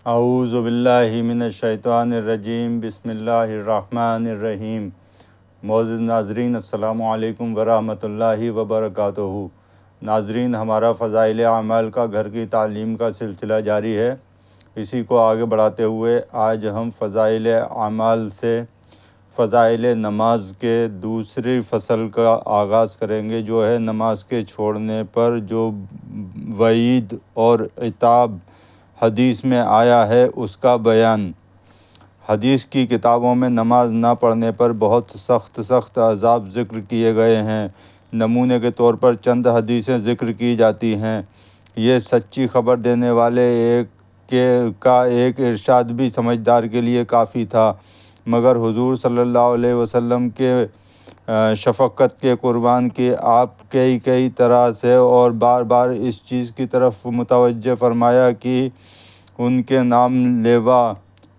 اعوذ باللہ من الشیطان الرجیم، بسم اللہ الرحمن الرحیم۔ معزز ناظرین، السلام علیکم ورحمۃ اللہ وبرکاتہ۔ ناظرین، ہمارا فضائل اعمال کا گھر کی تعلیم کا سلسلہ جاری ہے۔ اسی کو آگے بڑھاتے ہوئے آج ہم فضائل اعمال سے فضائل نماز کے دوسری فصل کا آغاز کریں گے، جو ہے نماز کے چھوڑنے پر جو وعید اور عتاب حدیث میں آیا ہے اس کا بیان۔ حدیث کی کتابوں میں نماز نہ پڑھنے پر بہت سخت عذاب ذکر کیے گئے ہیں۔ نمونے کے طور پر چند حدیثیں ذکر کی جاتی ہیں۔ یہ سچی خبر دینے والے کا ایک ارشاد بھی سمجھدار کے لیے کافی تھا، مگر حضور صلی اللہ علیہ وسلم کے شفقت کے قربان کی آپ کئی طرح سے اور بار بار اس چیز کی طرف متوجہ فرمایا کہ ان کے نام لیوا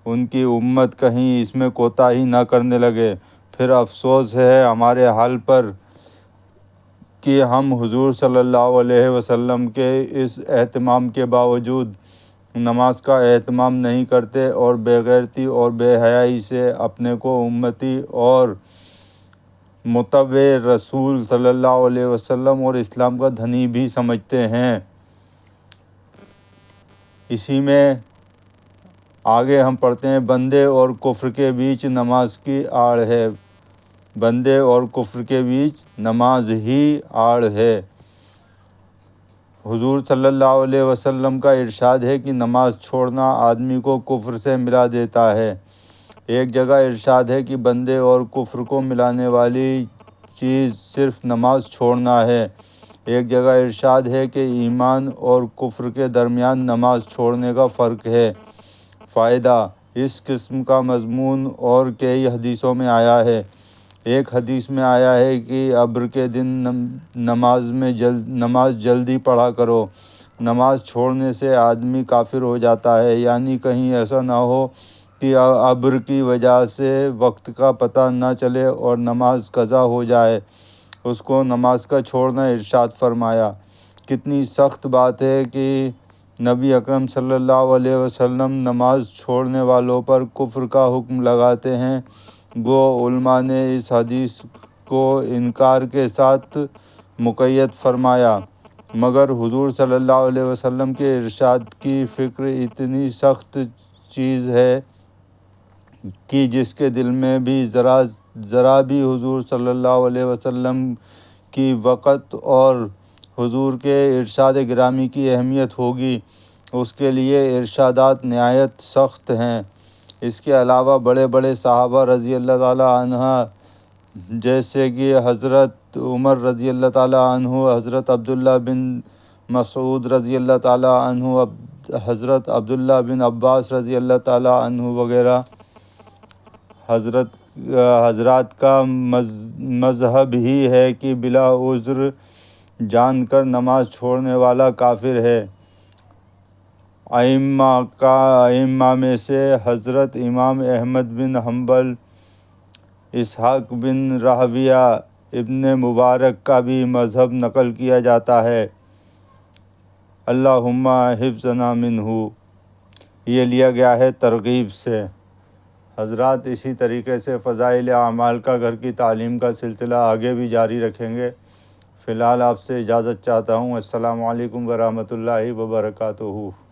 ان کی امت کہیں اس میں کوتاہی نہ کرنے لگے۔ پھر افسوس ہے ہمارے حال پر کہ ہم حضور صلی اللہ علیہ وسلم کے اس اہتمام کے باوجود نماز کا اہتمام نہیں کرتے اور بے غیرتی اور بے حیائی سے اپنے کو امتی اور متبع رسول صلی اللہ علیہ وسلم اور اسلام کا دھنی بھی سمجھتے ہیں۔ اسی میں آگے ہم پڑھتے ہیں، بندے اور کفر کے بیچ نماز کی آڑ ہے۔ بندے اور کفر کے بیچ نماز ہی آڑ ہے۔ حضور صلی اللہ علیہ وسلم کا ارشاد ہے کہ نماز چھوڑنا آدمی کو کفر سے ملا دیتا ہے۔ ایک جگہ ارشاد ہے کہ بندے اور کفر کو ملانے والی چیز صرف نماز چھوڑنا ہے۔ ایک جگہ ارشاد ہے کہ ایمان اور کفر کے درمیان نماز چھوڑنے کا فرق ہے۔ فائدہ: اس قسم کا مضمون اور کئی حدیثوں میں آیا ہے۔ ایک حدیث میں آیا ہے کہ ابر کے دن نماز جلدی پڑھا کرو۔ نماز چھوڑنے سے آدمی کافر ہو جاتا ہے، یعنی کہیں ایسا نہ ہو کہ ابر کی وجہ سے وقت کا پتہ نہ چلے اور نماز قضا ہو جائے۔ اس کو نماز کا چھوڑنا ارشاد فرمایا۔ کتنی سخت بات ہے کہ نبی اکرم صلی اللہ علیہ وسلم نماز چھوڑنے والوں پر کفر کا حکم لگاتے ہیں۔ گو علماء نے اس حدیث کو انکار کے ساتھ مقید فرمایا، مگر حضور صلی اللہ علیہ وسلم کے ارشاد کی فکر اتنی سخت چیز ہے کہ جس کے دل میں بھی ذرا بھی حضور صلی اللہ علیہ وسلم کی وقت اور حضور کے ارشاد گرامی کی اہمیت ہوگی، اس کے لیے ارشادات نہایت سخت ہیں۔ اس کے علاوہ بڑے بڑے صحابہ رضی اللہ تعالیٰ عنہ جیسے کہ حضرت عمر رضی اللہ تعالیٰ عنہ، حضرت عبداللہ بن مسعود رضی اللہ تعالیٰ عنہ، حضرت عبداللہ بن عباس رضی اللہ تعالیٰ عنہ وغیرہ حضرات کا مذہب ہی ہے کہ بلا عذر جان کر نماز چھوڑنے والا کافر ہے۔ ائمہ میں سے حضرت امام احمد بن حنبل، اسحاق بن راہویہ، ابن مبارک کا بھی مذہب نقل کیا جاتا ہے۔ اللہم حفظنا منہ، یہ لیا گیا ہے ترغیب سے۔ حضرات، اسی طریقے سے فضائل اعمال کا گھر کی تعلیم کا سلسلہ آگے بھی جاری رکھیں گے۔ فی الحال آپ سے اجازت چاہتا ہوں۔ السلام علیکم ورحمۃ اللہ وبرکاتہ۔